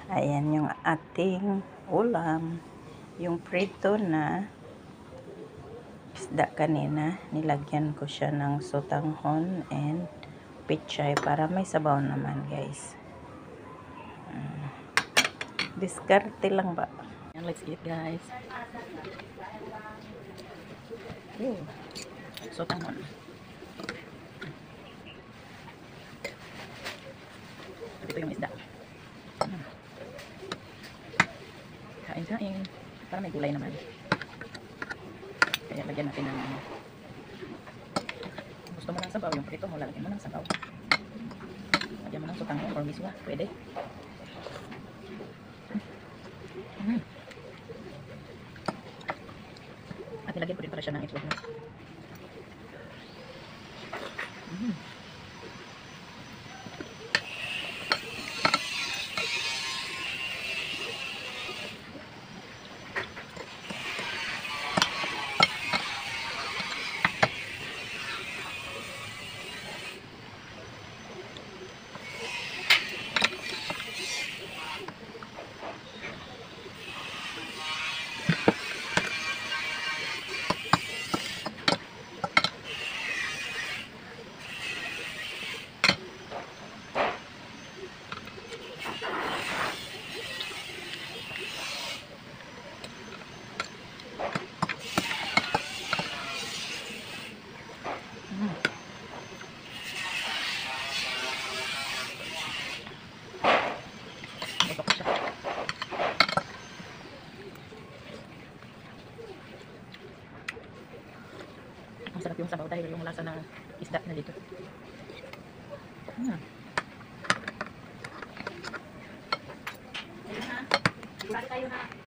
Ayan yung ating ulam. Yung prito na isda kanina, nilagyan ko siya ng sotanghon and pichay para may sabaw naman, guys. Diskarte lang ba? Ayan, let's eat, guys. Sotanghon. Ito yung isda. Kain-kain. Para may gulay naman. Kaya lagyan natin ng gusto mo ng sabaw, yung prito mo, lalagyan mo ng sabaw. Lagyan mo ng sotanghon or miswa. Pwede. At nilagyan ko rin para siya ng itlog mo. Ang sarap yung sabaw dahil yung lasa ng isda na dito.